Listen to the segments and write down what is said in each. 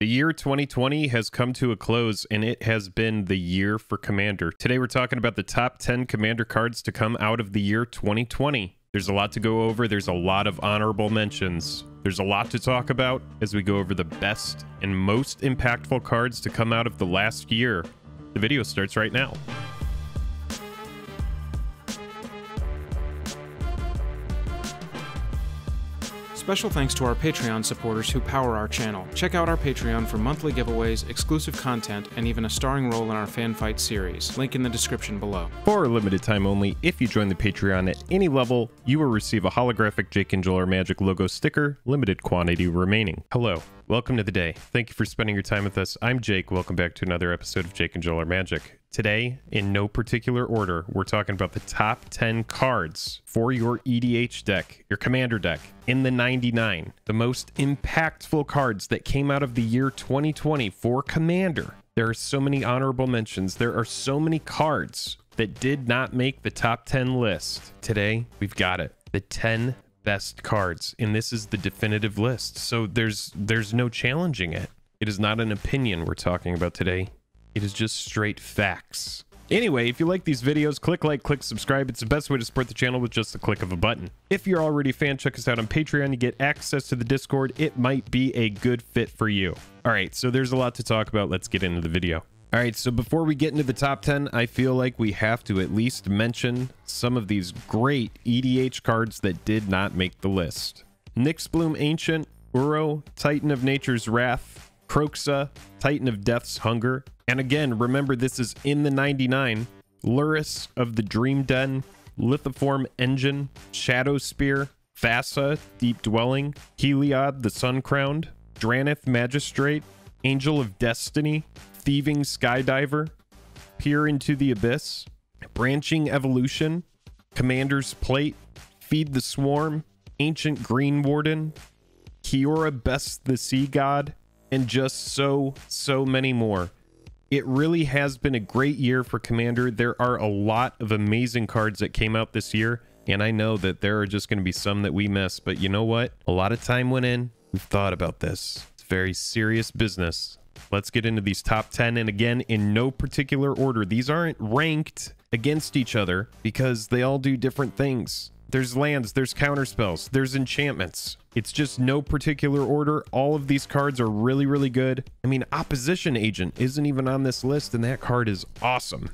The year 2020 has come to a close, and it has been the year for Commander. Today we're talking about the top 10 Commander cards to come out of the year 2020. There's a lot to go over. There's a lot of honorable mentions. There's a lot to talk about as we go over the best and most impactful cards to come out of the last year. The video starts right now. Special thanks to our Patreon supporters who power our channel. Check out our Patreon for monthly giveaways, exclusive content, and even a starring role in our fan fight series. Link in the description below. For a limited time only, if you join the Patreon at any level, you will receive a holographic Jake and Joel Are Magic logo sticker, limited quantity remaining. Hello, welcome to the day. Thank you for spending your time with us. I'm Jake. Welcome back to another episode of Jake and Joel Are Magic. Today, in no particular order, we're talking about the top 10 cards for your EDH deck, your Commander deck, in the 99. The most impactful cards that came out of the year 2020 for Commander. There are so many honorable mentions. There are so many cards that did not make the top 10 list. Today, we've got it. The 10 best cards, and this is the definitive list. So there's no challenging it. It is not an opinion we're talking about today. It is just straight facts. Anyway, if you like these videos, click like, click subscribe. It's the best way to support the channel with just the click of a button. If you're already a fan, check us out on Patreon. You get access to the Discord. It might be a good fit for you. All right, so there's a lot to talk about. Let's get into the video. All right, so before we get into the top 10, I feel like we have to at least mention some of these great EDH cards that did not make the list. Nyxbloom Ancient, Uro, Titan of Nature's Wrath, Kroxa, Titan of Death's Hunger. And again, remember this is in the 99. Lurrus of the Dream Den, Lithiform Engine, Shadow Spear, Thassa, Deep Dwelling, Heliod, the Sun Crowned, Dranith Magistrate, Angel of Destiny, Thieving Skydiver, Peer into the Abyss, Branching Evolution, Commander's Plate, Feed the Swarm, Ancient Green Warden, Kiora Best the Sea God, and just so many more. It really has been a great year for Commander. There are a lot of amazing cards that came out this year, and I know that there are just going to be some that we miss, but you know what? A lot of time went in. We've thought about this. It's very serious business. Let's get into these top 10, and again, in no particular order. These aren't ranked against each other because they all do different things. There's lands, there's counterspells, there's enchantments. It's just no particular order. All of these cards are really good. I mean, Opposition Agent isn't even on this list, and that card is awesome.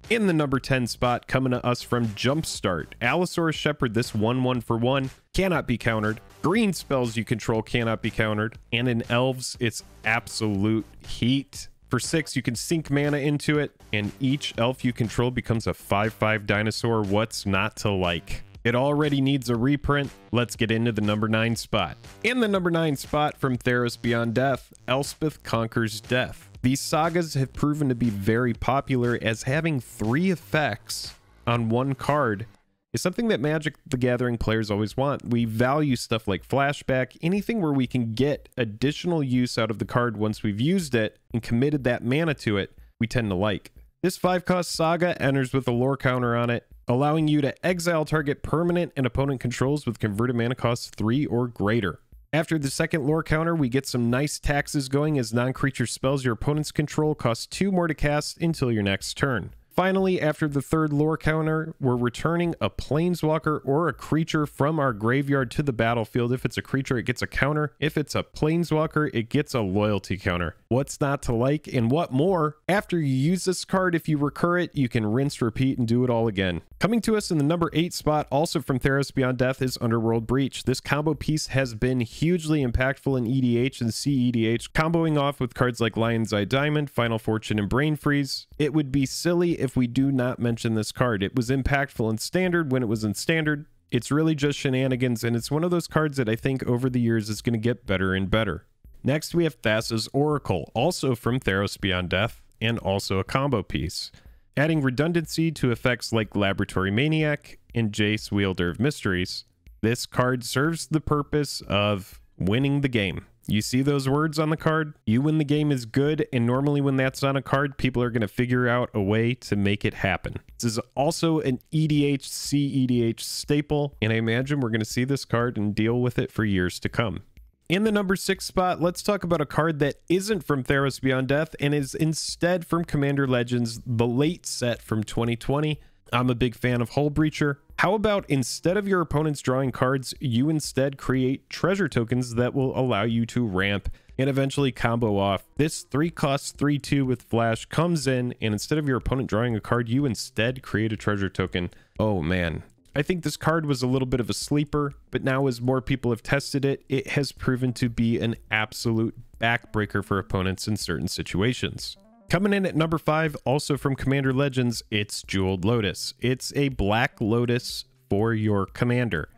In the number 10 spot, coming to us from Jumpstart, Allosaurus Shepherd, this 1/1 for 1, cannot be countered. Green spells you control cannot be countered. And in Elves, it's absolute heat. For 6, you can sink mana into it, and each elf you control becomes a 5/5 dinosaur. What's not to like? It already needs a reprint. Let's get into the number 9 spot. In the number 9 spot from Theros Beyond Death, Elspeth Conquers Death. These sagas have proven to be very popular, as having 3 effects on one card is something that Magic the Gathering players always want. We value stuff like flashback, anything where we can get additional use out of the card once we've used it and committed that mana to it, we tend to like. This 5-cost saga enters with a lore counter on it, allowing you to exile target permanent and opponent controls with converted mana cost 3 or greater. After the second lore counter, we get some nice taxes going, as non-creature spells your opponent's control cost 2 more to cast until your next turn. Finally, after the third lore counter, we're returning a planeswalker or a creature from our graveyard to the battlefield. If it's a creature, it gets a counter. If it's a planeswalker, it gets a loyalty counter. What's not to like, and what more? After you use this card, if you recur it, you can rinse, repeat, and do it all again. Coming to us in the number 8 spot, also from Theros Beyond Death, is Underworld Breach. This combo piece has been hugely impactful in EDH and cEDH, comboing off with cards like Lion's Eye Diamond, Final Fortune, and Brain Freeze. It would be silly if we do not mention this card. It was impactful in Standard when it was in Standard. It's really just shenanigans, and it's one of those cards that I think over the years is going to get better and better. Next, we have Thassa's Oracle, also from Theros Beyond Death, and also a combo piece, adding redundancy to effects like Laboratory Maniac and Jace, Wielder of Mysteries. This card serves the purpose of winning the game. You see those words on the card? You win the game is good, and normally when that's on a card, people are going to figure out a way to make it happen. This is also an EDH, cEDH staple, and I imagine we're going to see this card and deal with it for years to come. In the number 6 spot, let's talk about a card that isn't from Theros Beyond Death and is instead from Commander Legends, the late set from 2020. I'm a big fan of Hullbreacher. How about instead of your opponents drawing cards, you instead create treasure tokens that will allow you to ramp and eventually combo off. This 3-cost 3/2 with flash comes in, and instead of your opponent drawing a card, you instead create a treasure token. Oh man. I think this card was a little bit of a sleeper, but now as more people have tested it, it has proven to be an absolute backbreaker for opponents in certain situations. Coming in at number 5, also from Commander Legends, it's Jeweled Lotus. It's a black Lotus for your commander.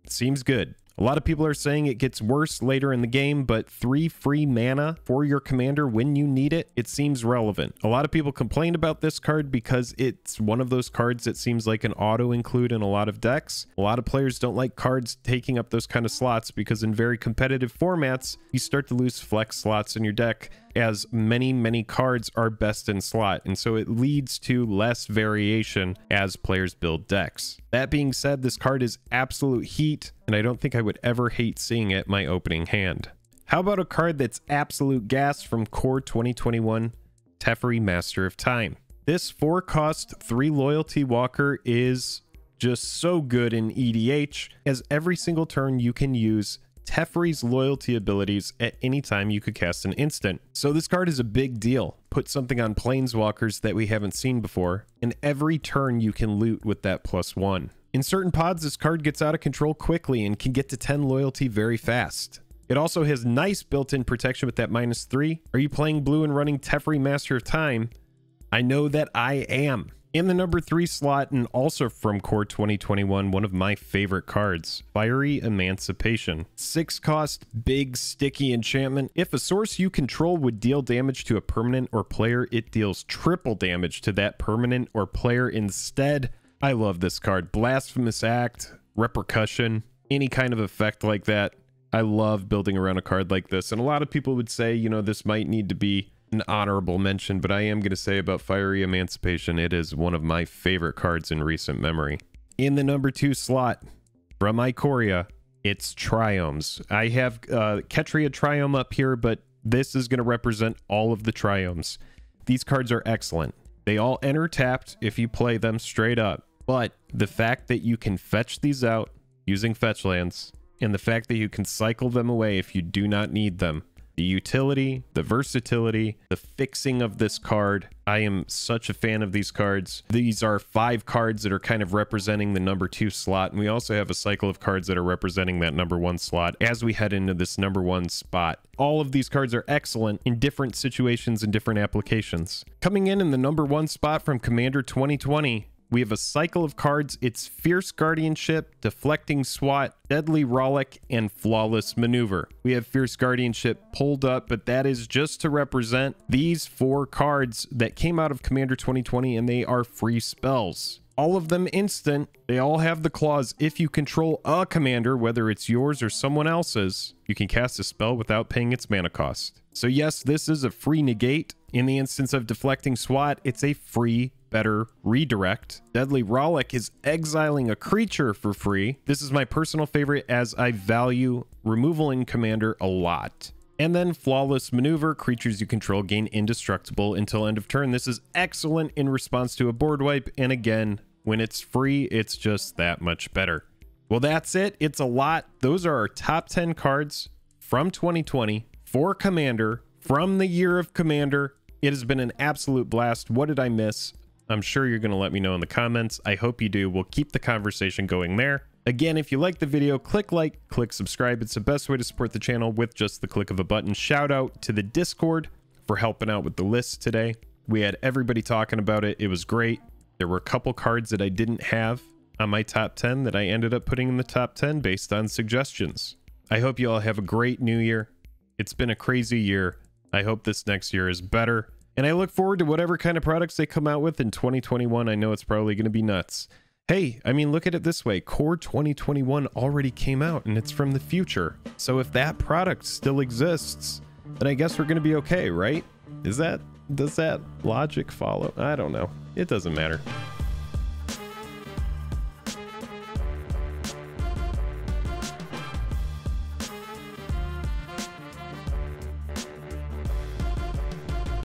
Seems good. A lot of people are saying it gets worse later in the game, but 3 free mana for your commander when you need it, it seems relevant. A lot of people complain about this card because it's one of those cards that seems like an auto include in a lot of decks. A lot of players don't like cards taking up those kind of slots because in very competitive formats, you start to lose flex slots in your deck, as many cards are best in slot, and so it leads to less variation as players build decks. That being said, this card is absolute heat, and I don't think I would ever hate seeing it my opening hand. How about a card that's absolute gas from Core 2021, Teferi, Master of Time? This 4-cost 3 loyalty walker is just so good in EDH, as every single turn you can use Teferi's loyalty abilities at any time you could cast an instant. So this card is a big deal. Put something on planeswalkers that we haven't seen before, and every turn you can loot with that +1. In certain pods, this card gets out of control quickly and can get to 10 loyalty very fast. It also has nice built-in protection with that -3. Are you playing blue and running Teferi Master of Time? I know that I am. In the number 3 slot, and also from Core 2021, one of my favorite cards, Fiery Emancipation. 6-cost, big, sticky enchantment. If a source you control would deal damage to a permanent or player, it deals triple damage to that permanent or player instead. I love this card. Blasphemous Act, Repercussion, any kind of effect like that. I love building around a card like this. And a lot of people would say, you know, this might need to be an honorable mention, but I am going to say about Fiery Emancipation, it is one of my favorite cards in recent memory. In the number 2 slot, from Ikoria, it's Triomes. I have Ketria Triome up here, but this is going to represent all of the Triomes. These cards are excellent. They all enter tapped if you play them straight up, but the fact that you can fetch these out using fetch lands, and the fact that you can cycle them away if you do not need them, the utility, the versatility, the fixing of this card. I am such a fan of these cards. These are 5 cards that are kind of representing the number 2 slot, and we also have a cycle of cards that are representing that number 1 slot as we head into this number 1 spot. All of these cards are excellent in different situations and different applications. Coming in the number 1 spot from Commander 2020, we have a cycle of cards. It's Fierce Guardianship, Deflecting Swat, Deadly Rollick, and Flawless Maneuver. We have Fierce Guardianship pulled up, but that is just to represent these 4 cards that came out of Commander 2020, and they are free spells. All of them instant. They all have the clause, if you control a commander, whether it's yours or someone else's, you can cast a spell without paying its mana cost. So yes, this is a free negate. In the instance of Deflecting Swat, it's a free better redirect. Deadly Rollick is exiling a creature for free. This is my personal favorite as I value removal in commander a lot. And then Flawless Maneuver, creatures you control gain indestructible until end of turn. This is excellent in response to a board wipe, and again, when it's free, it's just that much better. Well, that's it. It's a lot. Those are our top 10 cards from 2020 for Commander, from the year of Commander. It has been an absolute blast. What did I miss? I'm sure you're going to let me know in the comments. I hope you do. We'll keep the conversation going there. Again, if you like the video, click like, click subscribe. It's the best way to support the channel with just the click of a button. Shout out to the Discord for helping out with the list today. We had everybody talking about it. It was great. There were a couple cards that I didn't have on my top 10 that I ended up putting in the top 10 based on suggestions. I hope you all have a great new year. It's been a crazy year. I hope this next year is better. And I look forward to whatever kind of products they come out with in 2021. I know it's probably going to be nuts. Hey, I mean, look at it this way. Core 2021 already came out and it's from the future. So if that product still exists, then I guess we're going to be okay, right? Does that logic follow? I don't know. It doesn't matter.